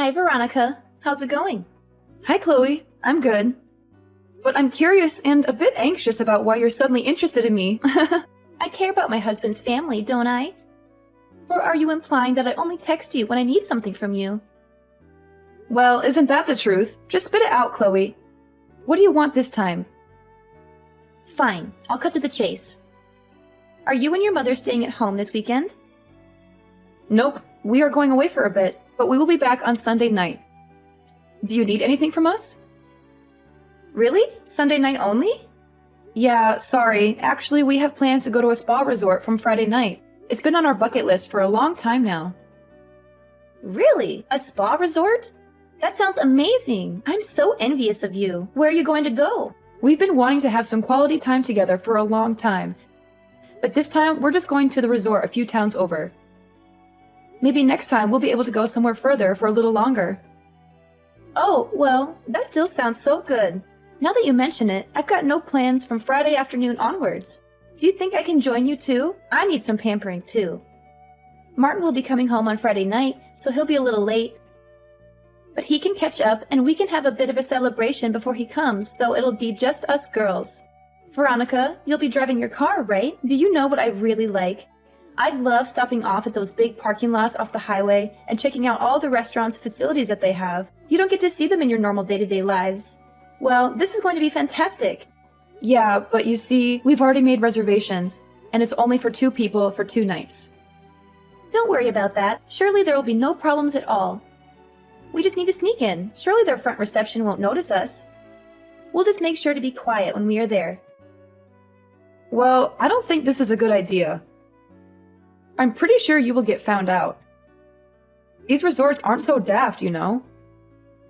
Hi, Veronica. How's it going? Hi, Chloe. I'm good. But I'm curious and a bit anxious about why you're suddenly interested in me. I care about my husband's family, don't I? Or are you implying that I only text you when I need something from you? Well, isn't that the truth? Just spit it out, Chloe. What do you want this time? Fine, I'll cut to the chase. Are you and your mother staying at home this weekend? Nope, we are going away for a bit, but we will be back on Sunday night. Do you need anything from us? Really? Sunday night only? Yeah, sorry. Actually, we have plans to go to a spa resort from Friday night. It's been on our bucket list for a long time now. Really? A spa resort? That sounds amazing. I'm so envious of you. Where are you going to go? We've been wanting to have some quality time together for a long time. But this time, we're just going to the resort a few towns over. Maybe next time we'll be able to go somewhere further for a little longer. Oh, well, that still sounds so good. Now that you mention it, I've got no plans from Friday afternoon onwards. Do you think I can join you too? I need some pampering too. Martin will be coming home on Friday night, so he'll be a little late. But he can catch up and we can have a bit of a celebration before he comes, though it'll be just us girls. Veronica, you'll be driving your car, right? Do you know what I really like? I love stopping off at those big parking lots off the highway and checking out all the restaurants and facilities that they have. You don't get to see them in your normal day-to-day lives. Well, this is going to be fantastic. Yeah, but you see, we've already made reservations, and it's only for 2 people for 2 nights. Don't worry about that. Surely there will be no problems at all. We just need to sneak in. Surely their front reception won't notice us. We'll just make sure to be quiet when we are there. Well, I don't think this is a good idea. I'm pretty sure you will get found out. These resorts aren't so daft, you know.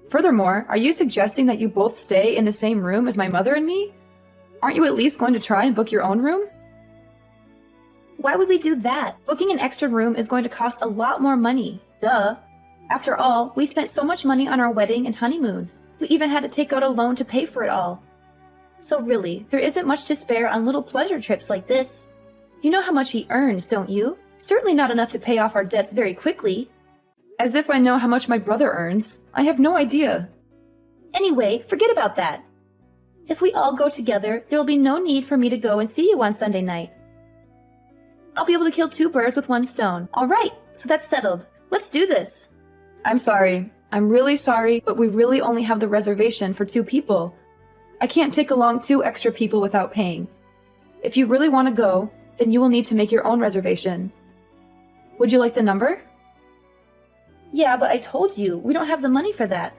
Furthermore, are you suggesting that you both stay in the same room as my mother and me? Aren't you at least going to try and book your own room? Why would we do that? Booking an extra room is going to cost a lot more money. Duh. After all, we spent so much money on our wedding and honeymoon. We even had to take out a loan to pay for it all. So really, there isn't much to spare on little pleasure trips like this. You know how much he earns, don't you? Certainly not enough to pay off our debts very quickly. As if I know how much my brother earns. I have no idea. Anyway, forget about that. If we all go together, there will be no need for me to go and see you on Sunday night. I'll be able to kill 2 birds with 1 stone. All right, so that's settled. Let's do this. I'm sorry. I'm really sorry, but we really only have the reservation for 2 people. I can't take along 2 extra people without paying. If you really want to go, then you will need to make your own reservation. Would you like the number? Yeah, but I told you, we don't have the money for that.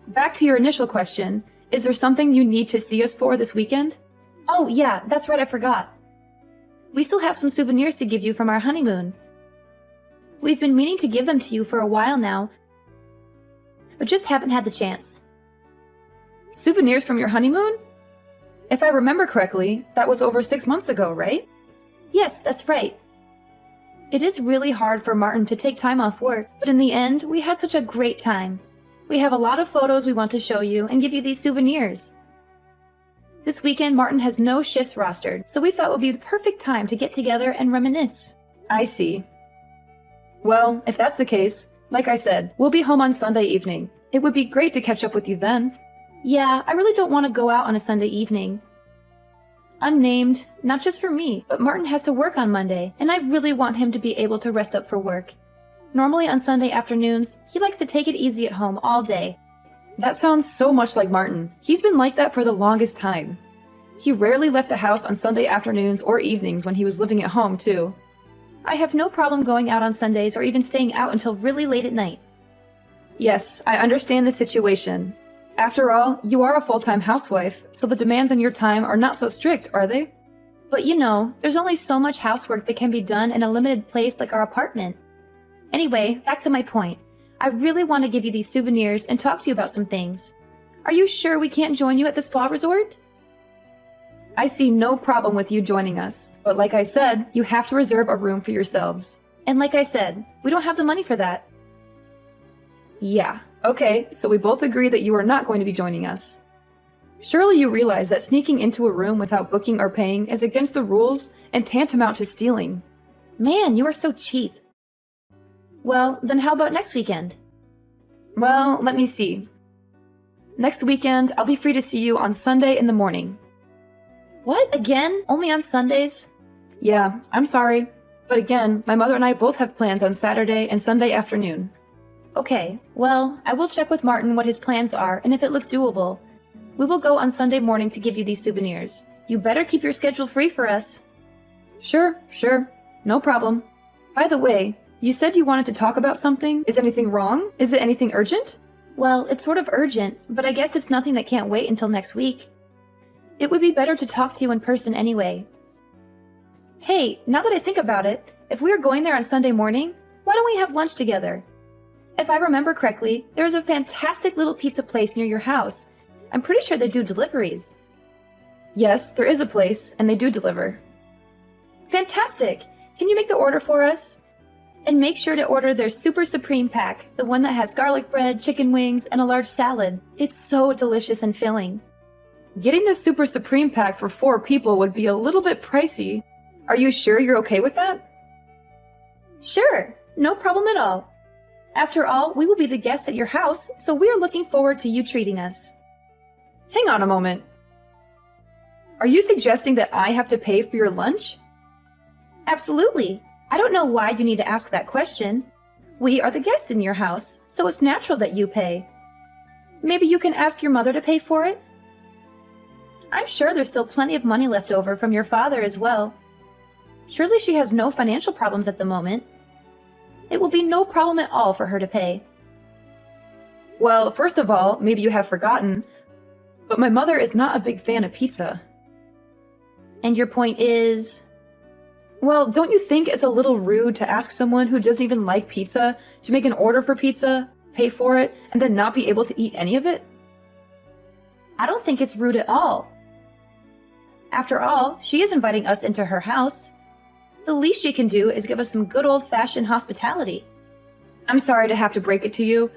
Back to your initial question, is there something you need to see us for this weekend? Oh yeah, that's right, I forgot. We still have some souvenirs to give you from our honeymoon. We've been meaning to give them to you for a while now, but just haven't had the chance. Souvenirs from your honeymoon? If I remember correctly, that was over 6 months ago, right? Yes, that's right. It is really hard for Martin to take time off work, but in the end, we had such a great time. We have a lot of photos we want to show you and give you these souvenirs. This weekend, Martin has no shifts rostered, so we thought it would be the perfect time to get together and reminisce. I see. Well, if that's the case, like I said, we'll be home on Sunday evening. It would be great to catch up with you then. Yeah, I really don't want to go out on a Sunday evening. Unnamed, not just for me, but Martin has to work on Monday, and I really want him to be able to rest up for work. Normally on Sunday afternoons, he likes to take it easy at home all day. That sounds so much like Martin. He's been like that for the longest time. He rarely left the house on Sunday afternoons or evenings when he was living at home, too. I have no problem going out on Sundays or even staying out until really late at night. Yes, I understand the situation. After all, you are a full-time housewife, so the demands on your time are not so strict, are they? But you know, there's only so much housework that can be done in a limited place like our apartment. Anyway, back to my point. I really want to give you these souvenirs and talk to you about some things. Are you sure we can't join you at the spa resort? I see no problem with you joining us, but like I said, you have to reserve a room for yourselves. And like I said, we don't have the money for that. Yeah, okay, so we both agree that you are not going to be joining us. Surely you realize that sneaking into a room without booking or paying is against the rules and tantamount to stealing. Man, you are so cheap. Well, then how about next weekend? Well, let me see. Next weekend, I'll be free to see you on Sunday in the morning. What? Again? Only on Sundays? Yeah, I'm sorry. But again, my mother and I both have plans on Saturday and Sunday afternoon. Okay, well, I will check with Martin what his plans are and if it looks doable. We will go on Sunday morning to give you these souvenirs. You better keep your schedule free for us. Sure. No problem. By the way, you said you wanted to talk about something. Is anything wrong? Is it anything urgent? Well, it's sort of urgent, but I guess it's nothing that can't wait until next week. It would be better to talk to you in person anyway. Hey, now that I think about it, if we are going there on Sunday morning, why don't we have lunch together? If I remember correctly, there is a fantastic little pizza place near your house. I'm pretty sure they do deliveries. Yes, there is a place, and they do deliver. Fantastic! Can you make the order for us? And make sure to order their Super Supreme Pack, the one that has garlic bread, chicken wings, and a large salad. It's so delicious and filling. Getting the Super Supreme Pack for 4 people would be a little bit pricey. Are you sure you're okay with that? Sure, no problem at all. After all, we will be the guests at your house, so we are looking forward to you treating us. Hang on a moment. Are you suggesting that I have to pay for your lunch? Absolutely. I don't know why you need to ask that question. We are the guests in your house, so it's natural that you pay. Maybe you can ask your mother to pay for it? I'm sure there's still plenty of money left over from your father as well. Surely she has no financial problems at the moment. It will be no problem at all for her to pay. Well, first of all, maybe you have forgotten, but my mother is not a big fan of pizza. And your point is? Well, don't you think it's a little rude to ask someone who doesn't even like pizza to make an order for pizza, pay for it, and then not be able to eat any of it? I don't think it's rude at all. After all, she is inviting us into her house. The least she can do is give us some good old-fashioned hospitality. I'm sorry to have to break it to you,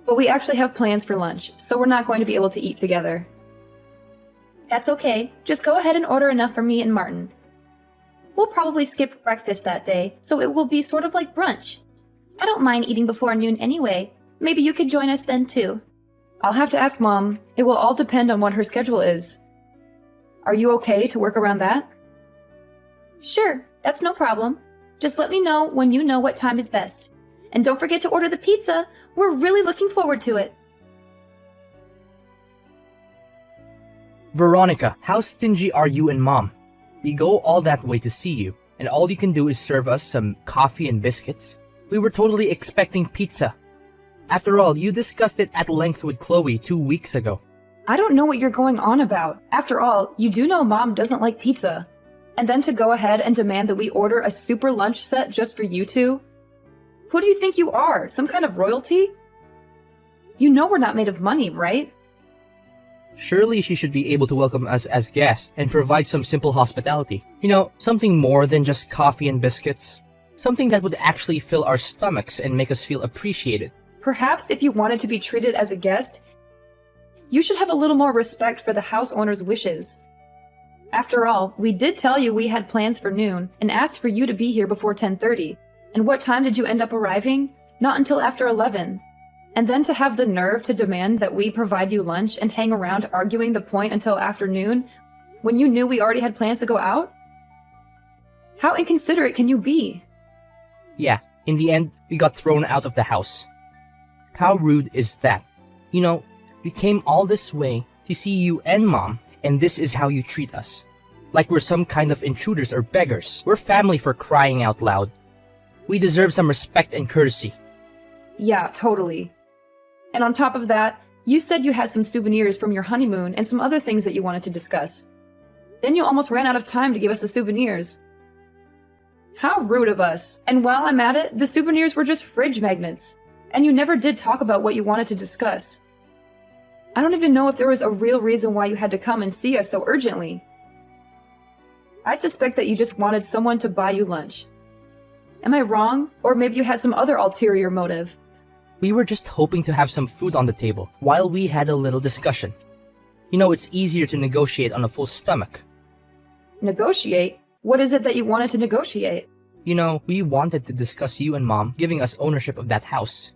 but we actually have plans for lunch, so we're not going to be able to eat together. That's okay. Just go ahead and order enough for me and Martin. We'll probably skip breakfast that day, so it will be sort of like brunch. I don't mind eating before noon anyway. Maybe you could join us then too. I'll have to ask Mom. It will all depend on what her schedule is. Are you okay to work around that? Sure, that's no problem. Just let me know when you know what time is best. And don't forget to order the pizza. We're really looking forward to it. Veronica, how stingy are you and Mom? We go all that way to see you, and all you can do is serve us some coffee and biscuits. We were totally expecting pizza. After all, you discussed it at length with Chloe 2 weeks ago. I don't know what you're going on about. After all, you do know Mom doesn't like pizza. And then to go ahead and demand that we order a super lunch set just for you two? Who do you think you are? Some kind of royalty? You know we're not made of money, right? Surely she should be able to welcome us as guests and provide some simple hospitality. You know, something more than just coffee and biscuits. Something that would actually fill our stomachs and make us feel appreciated. Perhaps if you wanted to be treated as a guest, you should have a little more respect for the house owner's wishes. After all, we did tell you we had plans for noon and asked for you to be here before 10:30. And what time did you end up arriving? Not until after 11. And then to have the nerve to demand that we provide you lunch and hang around arguing the point until afternoon when you knew we already had plans to go out? How inconsiderate can you be? Yeah, in the end, we got thrown out of the house. How rude is that? You know, we came all this way to see you and Mom, and this is how you treat us. Like we're some kind of intruders or beggars. We're family, for crying out loud. We deserve some respect and courtesy. Yeah, totally. And on top of that, you said you had some souvenirs from your honeymoon and some other things that you wanted to discuss. Then you almost ran out of time to give us the souvenirs. How rude of us. And while I'm at it, the souvenirs were just fridge magnets. And you never did talk about what you wanted to discuss. I don't even know if there was a real reason why you had to come and see us so urgently. I suspect that you just wanted someone to buy you lunch. Am I wrong? Or maybe you had some other ulterior motive. We were just hoping to have some food on the table while we had a little discussion. You know, it's easier to negotiate on a full stomach. Negotiate? What is it that you wanted to negotiate? You know, we wanted to discuss you and Mom giving us ownership of that house.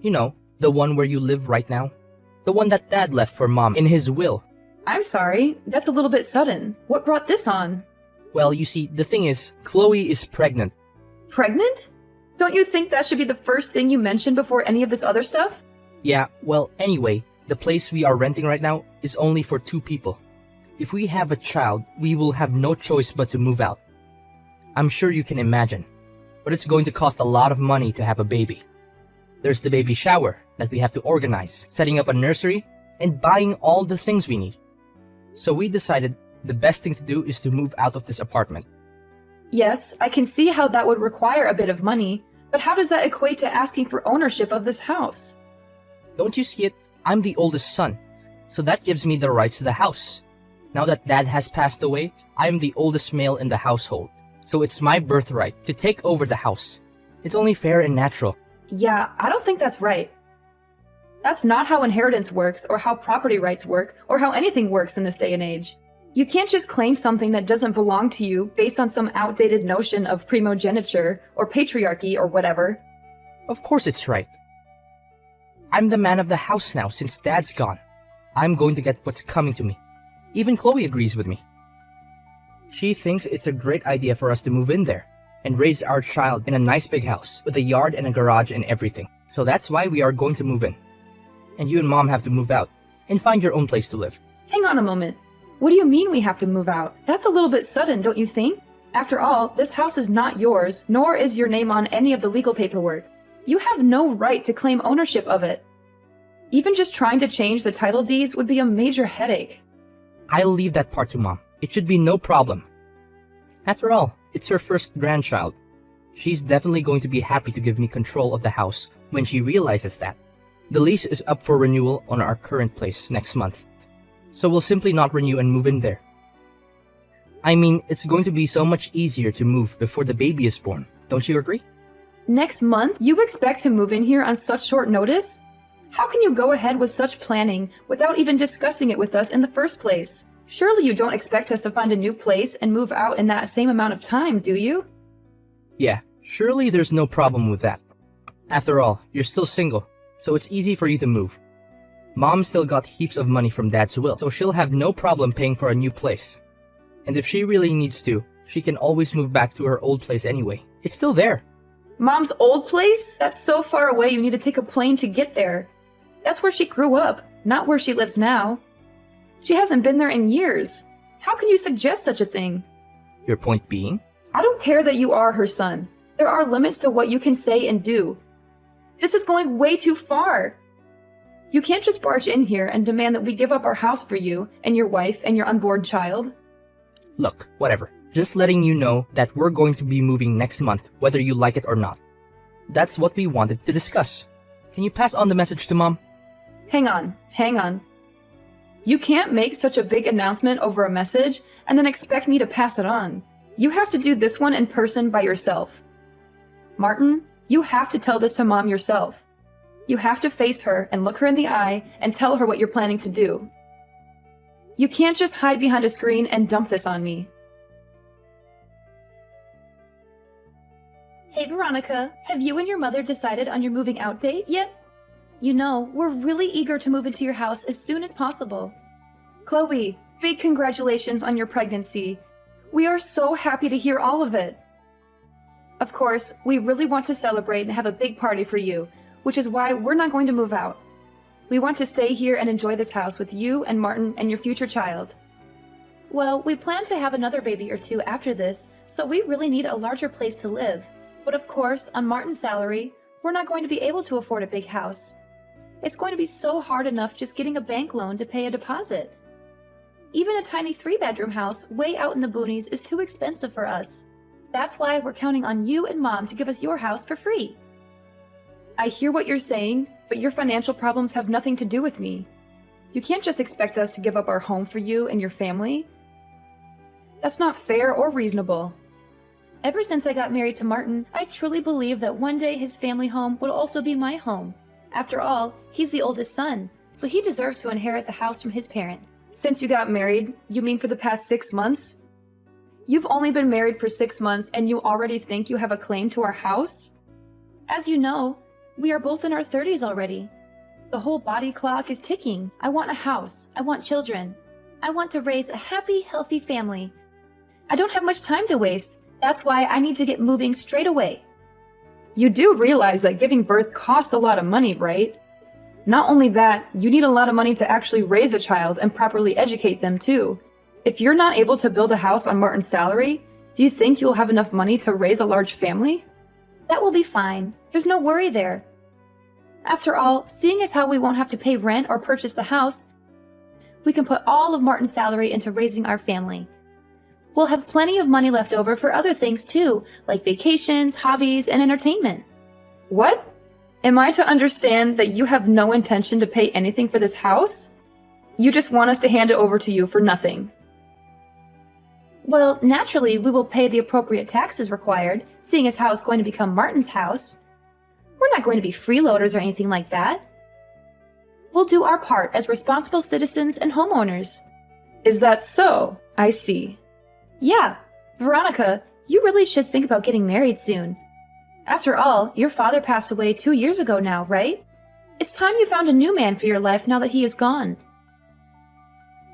You know, the one where you live right now. The one that Dad left for Mom in his will. I'm sorry, that's a little bit sudden. What brought this on? Well, you see, the thing is, Chloe is pregnant. Pregnant? Don't you think that should be the first thing you mention before any of this other stuff? Yeah, well, anyway, the place we are renting right now is only for 2 people. If we have a child, we will have no choice but to move out. I'm sure you can imagine. But it's going to cost a lot of money to have a baby. There's the baby shower that we have to organize, setting up a nursery, and buying all the things we need. So we decided the best thing to do is to move out of this apartment. Yes, I can see how that would require a bit of money, but how does that equate to asking for ownership of this house? Don't you see it? I'm the oldest son, so that gives me the rights to the house. Now that Dad has passed away, I am the oldest male in the household, so it's my birthright to take over the house. It's only fair and natural. Yeah, I don't think that's right. That's not how inheritance works, or how property rights work, or how anything works in this day and age. You can't just claim something that doesn't belong to you based on some outdated notion of primogeniture, or patriarchy, or whatever. Of course it's right. I'm the man of the house now since Dad's gone. I'm going to get what's coming to me. Even Chloe agrees with me. She thinks it's a great idea for us to move in there and raise our child in a nice big house with a yard and a garage and everything. So that's why we are going to move in. And you and Mom have to move out and find your own place to live. Hang on a moment. What do you mean we have to move out? That's a little bit sudden, don't you think? After all, this house is not yours, nor is your name on any of the legal paperwork. You have no right to claim ownership of it. Even just trying to change the title deeds would be a major headache. I'll leave that part to Mom. It should be no problem. After all, it's her first grandchild. She's definitely going to be happy to give me control of the house when she realizes that. The lease is up for renewal on our current place next month, so we'll simply not renew and move in there. I mean, it's going to be so much easier to move before the baby is born. Don't you agree? Next month, you expect to move in here on such short notice? How can you go ahead with such planning without even discussing it with us in the first place? Surely you don't expect us to find a new place and move out in that same amount of time, do you? Yeah, surely there's no problem with that. After all, you're still single, so it's easy for you to move. Mom still got heaps of money from Dad's will, so she'll have no problem paying for a new place. And if she really needs to, she can always move back to her old place anyway. It's still there. Mom's old place? That's so far away you need to take a plane to get there. That's where she grew up, not where she lives now. She hasn't been there in years. How can you suggest such a thing? Your point being? I don't care that you are her son. There are limits to what you can say and do. This is going way too far. You can't just barge in here and demand that we give up our house for you and your wife and your unborn child. Look, whatever. Just letting you know that we're going to be moving next month, whether you like it or not. That's what we wanted to discuss. Can you pass on the message to Mom? Hang on. You can't make such a big announcement over a message and then expect me to pass it on. You have to do this one in person by yourself. Martin, you have to tell this to Mom yourself. You have to face her and look her in the eye and tell her what you're planning to do. You can't just hide behind a screen and dump this on me. Hey Veronica, have you and your mother decided on your moving out date yet? You know, we're really eager to move into your house as soon as possible. Chloe, big congratulations on your pregnancy. We are so happy to hear all of it. Of course, we really want to celebrate and have a big party for you, which is why we're not going to move out. We want to stay here and enjoy this house with you and Martin and your future child. Well, we plan to have another baby or 2 after this, so we really need a larger place to live. But of course, on Martin's salary, we're not going to be able to afford a big house. It's going to be so hard enough just getting a bank loan to pay a deposit. Even a tiny 3-bedroom house way out in the boonies is too expensive for us. That's why we're counting on you and Mom to give us your house for free. I hear what you're saying, but your financial problems have nothing to do with me. You can't just expect us to give up our home for you and your family. That's not fair or reasonable. Ever since I got married to Martin, I truly believe that one day his family home would also be my home. After all, he's the oldest son, so he deserves to inherit the house from his parents. Since you got married, you mean for the past 6 months? You've only been married for 6 months and you already think you have a claim to our house? As you know, We are both in our 30s already. The whole body clock is ticking. I want a house. I want children. I want to raise a happy, healthy family. I don't have much time to waste. That's why I need to get moving straight away. You do realize that giving birth costs a lot of money, right? Not only that, you need a lot of money to actually raise a child and properly educate them too. If you're not able to build a house on Martin's salary, do you think you'll have enough money to raise a large family? That will be fine. There's no worry there. After all, seeing as how we won't have to pay rent or purchase the house, we can put all of Martin's salary into raising our family. We'll have plenty of money left over for other things too, like vacations, hobbies, and entertainment. What? Am I to understand that you have no intention to pay anything for this house? You just want us to hand it over to you for nothing. Well, naturally, we will pay the appropriate taxes required, seeing as how it's going to become Martin's house. We're not going to be freeloaders or anything like that. We'll do our part as responsible citizens and homeowners. Is that so? I see. Yeah, Veronica, you really should think about getting married soon. After all, your father passed away 2 years ago now, right? It's time you found a new man for your life now that he is gone.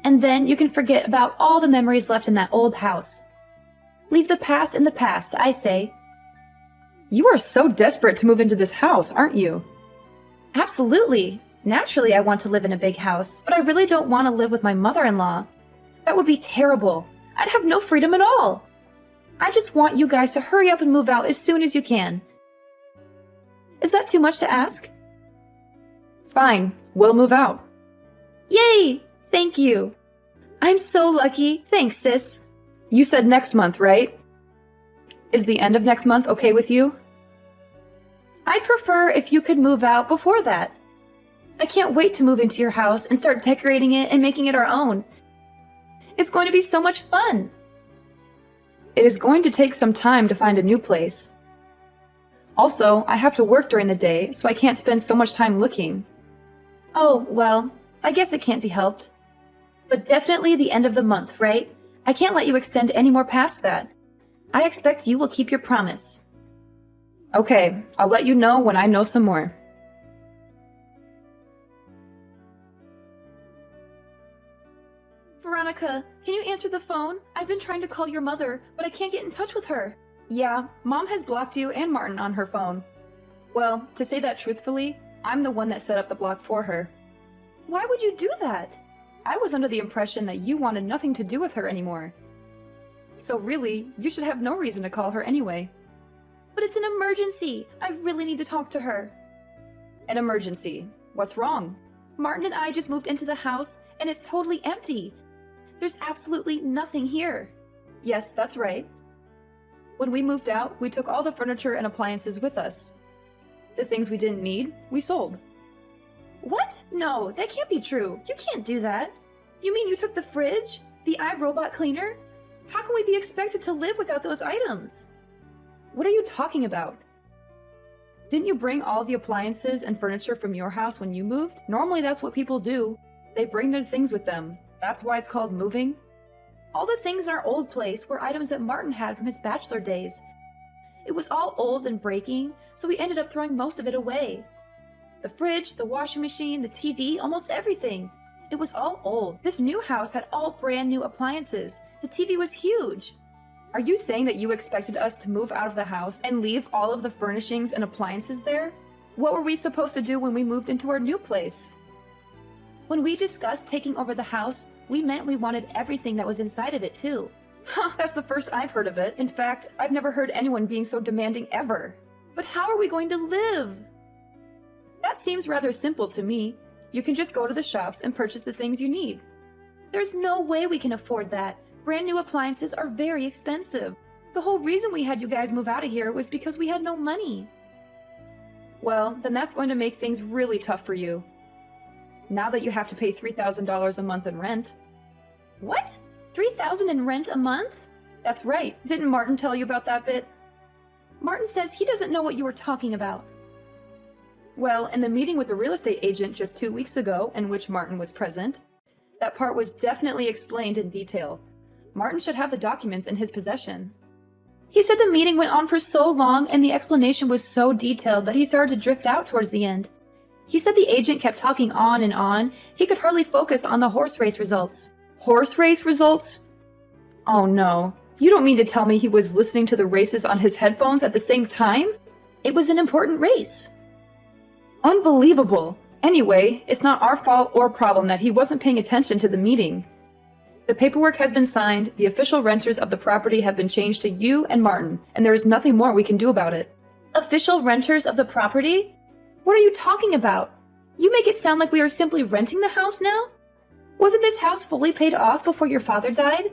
And then you can forget about all the memories left in that old house. Leave the past in the past, I say. You are so desperate to move into this house, aren't you? Absolutely. Naturally, I want to live in a big house, but I really don't want to live with my mother-in-law. That would be terrible. I'd have no freedom at all. I just want you guys to hurry up and move out as soon as you can. Is that too much to ask? Fine, we'll move out. Yay! Thank you. I'm so lucky. Thanks, sis. You said next month, right? Is the end of next month okay with you? I'd prefer if you could move out before that. I can't wait to move into your house and start decorating it and making it our own. It's going to be so much fun. It is going to take some time to find a new place. Also, I have to work during the day, so I can't spend so much time looking. Oh, well, I guess it can't be helped. But definitely the end of the month, right? I can't let you extend any more past that. I expect you will keep your promise. Okay, I'll let you know when I know some more. Veronica, can you answer the phone? I've been trying to call your mother, but I can't get in touch with her. Yeah, Mom has blocked you and Martin on her phone. Well, to say that truthfully, I'm the one that set up the block for her. Why would you do that? I was under the impression that you wanted nothing to do with her anymore. So really, you should have no reason to call her anyway. But it's an emergency. I really need to talk to her. An emergency? What's wrong? Martin and I just moved into the house, and it's totally empty. There's absolutely nothing here. Yes, that's right. When we moved out, we took all the furniture and appliances with us. The things we didn't need, we sold. What? No, that can't be true. You can't do that. You mean you took the fridge? The iRobot cleaner? How can we be expected to live without those items? What are you talking about? Didn't you bring all the appliances and furniture from your house when you moved? Normally that's what people do. They bring their things with them. That's why it's called moving. All the things in our old place were items that Martin had from his bachelor days. It was all old and breaking, so we ended up throwing most of it away. The fridge, the washing machine, the TV, almost everything. It was all old. This new house had all brand new appliances. The TV was huge. Are you saying that you expected us to move out of the house and leave all of the furnishings and appliances there? What were we supposed to do when we moved into our new place? When we discussed taking over the house, we meant we wanted everything that was inside of it too. Huh, that's the first I've heard of it. In fact, I've never heard anyone being so demanding ever. But how are we going to live? That seems rather simple to me. You can just go to the shops and purchase the things you need. There's no way we can afford that. Brand new appliances are very expensive. The whole reason we had you guys move out of here was because we had no money. Well, then that's going to make things really tough for you. Now that you have to pay $3,000 a month in rent. What? $3,000 in rent a month? That's right. Didn't Martin tell you about that bit? Martin says he doesn't know what you were talking about. Well, in the meeting with the real estate agent just 2 weeks ago, in which Martin was present, that part was definitely explained in detail. Martin should have the documents in his possession. He said the meeting went on for so long and the explanation was so detailed that he started to drift out towards the end. He said the agent kept talking on and on. He could hardly focus on the horse race results. Horse race results? Oh no. You don't mean to tell me he was listening to the races on his headphones at the same time? It was an important race. Unbelievable. Anyway, it's not our fault or problem that he wasn't paying attention to the meeting. The paperwork has been signed, the official renters of the property have been changed to you and Martin, and there is nothing more we can do about it. Official renters of the property? What are you talking about? You make it sound like we are simply renting the house now? Wasn't this house fully paid off before your father died?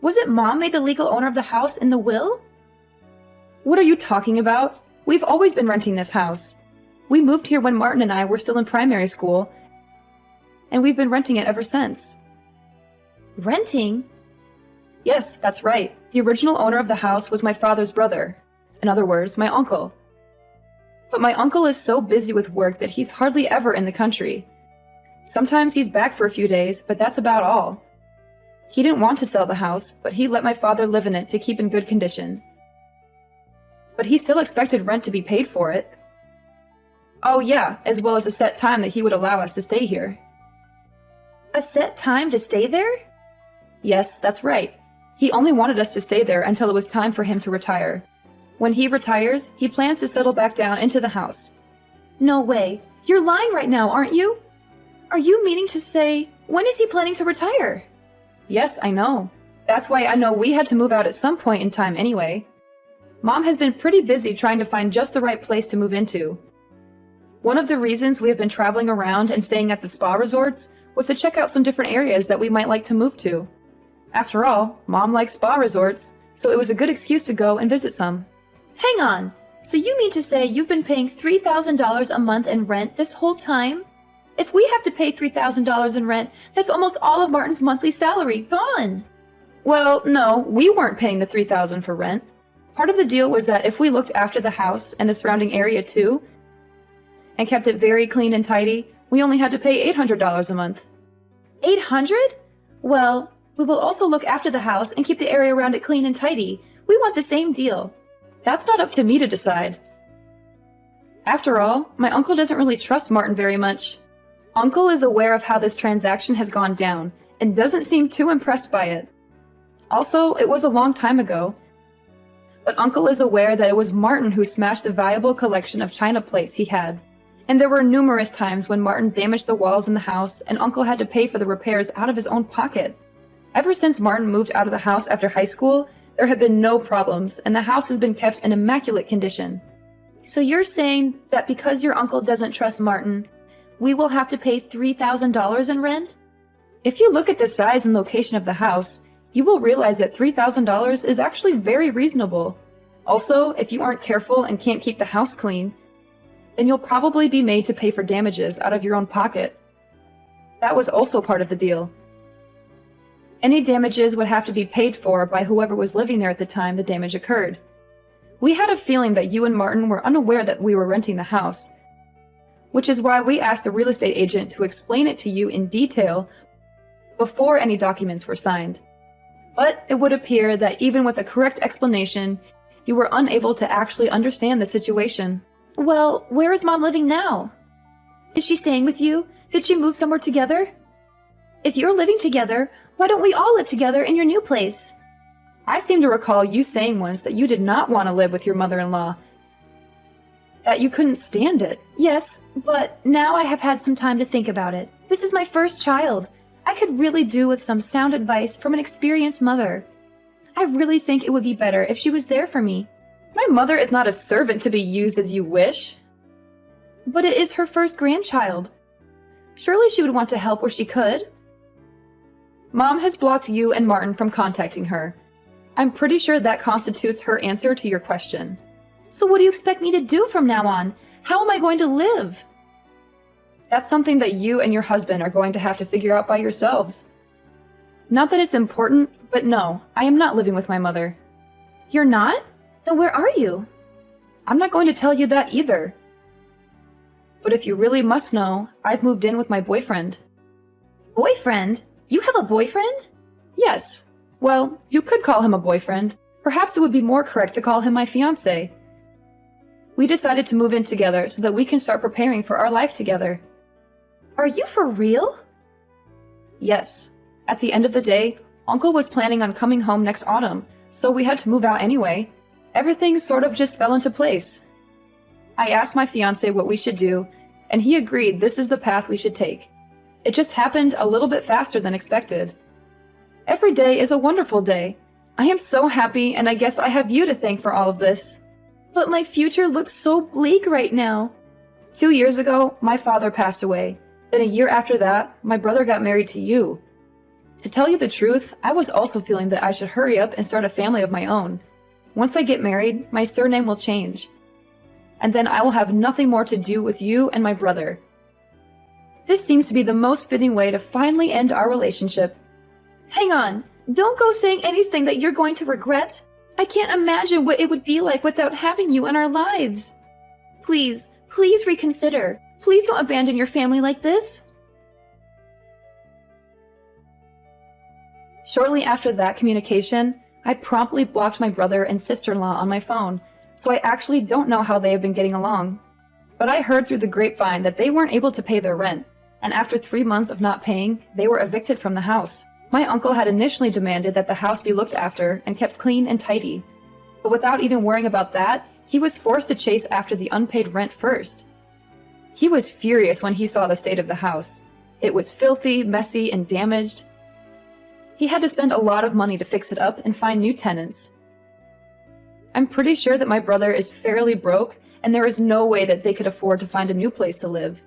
Wasn't Mom made the legal owner of the house in the will? What are you talking about? We've always been renting this house. We moved here when Martin and I were still in primary school, and we've been renting it ever since. Renting? Yes, that's right. The original owner of the house was my father's brother. In other words, my uncle. But my uncle is so busy with work that he's hardly ever in the country. Sometimes he's back for a few days, but that's about all. He didn't want to sell the house, but he let my father live in it to keep in good condition. But he still expected rent to be paid for it. Oh yeah, as well as a set time that he would allow us to stay here. A set time to stay there? Yes, that's right. He only wanted us to stay there until it was time for him to retire. When he retires, he plans to settle back down into the house. No way. You're lying right now, aren't you? Are you meaning to say, when is he planning to retire? Yes, I know. That's why I know we had to move out at some point in time anyway. Mom has been pretty busy trying to find just the right place to move into. One of the reasons we have been traveling around and staying at the spa resorts was to check out some different areas that we might like to move to. After all, Mom likes spa resorts, so it was a good excuse to go and visit some. Hang on. So you mean to say you've been paying $3,000 a month in rent this whole time? If we have to pay $3,000 in rent, that's almost all of Martin's monthly salary gone. Well, no, we weren't paying the $3,000 for rent. Part of the deal was that if we looked after the house and the surrounding area too, and kept it very clean and tidy, we only had to pay $800 a month. $800? Well, we will also look after the house and keep the area around it clean and tidy. We want the same deal. That's not up to me to decide. After all, my uncle doesn't really trust Martin very much. Uncle is aware of how this transaction has gone down and doesn't seem too impressed by it. Also, it was a long time ago. But Uncle is aware that it was Martin who smashed the valuable collection of china plates he had. And there were numerous times when Martin damaged the walls in the house and Uncle had to pay for the repairs out of his own pocket. Ever since Martin moved out of the house after high school, there have been no problems, and the house has been kept in immaculate condition. So you're saying that because your uncle doesn't trust Martin, we will have to pay $3,000 in rent? If you look at the size and location of the house, you will realize that $3,000 is actually very reasonable. Also, if you aren't careful and can't keep the house clean, then you'll probably be made to pay for damages out of your own pocket. That was also part of the deal. Any damages would have to be paid for by whoever was living there at the time the damage occurred. We had a feeling that you and Martin were unaware that we were renting the house, which is why we asked the real estate agent to explain it to you in detail before any documents were signed. But it would appear that even with the correct explanation, you were unable to actually understand the situation. Well, where is Mom living now? Is she staying with you? Did she move somewhere together? If you're living together, why don't we all live together in your new place? I seem to recall you saying once that you did not want to live with your mother-in-law. That you couldn't stand it. Yes, but now I have had some time to think about it. This is my first child. I could really do with some sound advice from an experienced mother. I really think it would be better if she was there for me. My mother is not a servant to be used as you wish. But it is her first grandchild. Surely she would want to help where she could. Mom has blocked you and Martin from contacting her. I'm pretty sure that constitutes her answer to your question. So what do you expect me to do from now on? How am I going to live? That's something that you and your husband are going to have to figure out by yourselves. Not that it's important, but no, I am not living with my mother. You're not? Then where are you? I'm not going to tell you that either. But if you really must know, I've moved in with my boyfriend. Boyfriend? You have a boyfriend? Yes. Well, you could call him a boyfriend, Perhaps it would be more correct to call him my fiancé. We decided to move in together so that we can start preparing for our life together. Are you for real? Yes. At the end of the day, Uncle was planning on coming home next autumn, so we had to move out anyway. Everything sort of just fell into place. I asked my fiancé what we should do, and he agreed this is the path we should take. It just happened a little bit faster than expected. Every day is a wonderful day. I am so happy, and I guess I have you to thank for all of this. But my future looks so bleak right now. 2 years ago, my father passed away. Then a year after that, my brother got married to you. To tell you the truth, I was also feeling that I should hurry up and start a family of my own. Once I get married, my surname will change. And then I will have nothing more to do with you and my brother. This seems to be the most fitting way to finally end our relationship. Hang on, don't go saying anything that you're going to regret. I can't imagine what it would be like without having you in our lives. Please, please reconsider. Please don't abandon your family like this. Shortly after that communication, I promptly blocked my brother and sister-in-law on my phone, so I actually don't know how they have been getting along. But I heard through the grapevine that they weren't able to pay their rent, and after 3 months of not paying, they were evicted from the house. My uncle had initially demanded that the house be looked after and kept clean and tidy. But without even worrying about that, he was forced to chase after the unpaid rent first. He was furious when he saw the state of the house. It was filthy, messy, and damaged. He had to spend a lot of money to fix it up and find new tenants. I'm pretty sure that my brother is fairly broke, and there is no way that they could afford to find a new place to live.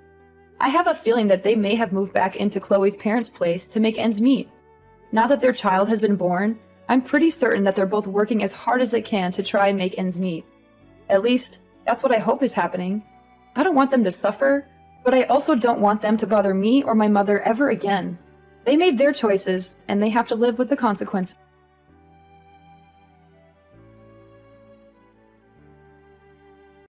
I have a feeling that they may have moved back into Chloe's parents' place to make ends meet. Now that their child has been born, I'm pretty certain that they're both working as hard as they can to try and make ends meet. At least, that's what I hope is happening. I don't want them to suffer, but I also don't want them to bother me or my mother ever again. They made their choices, and they have to live with the consequences.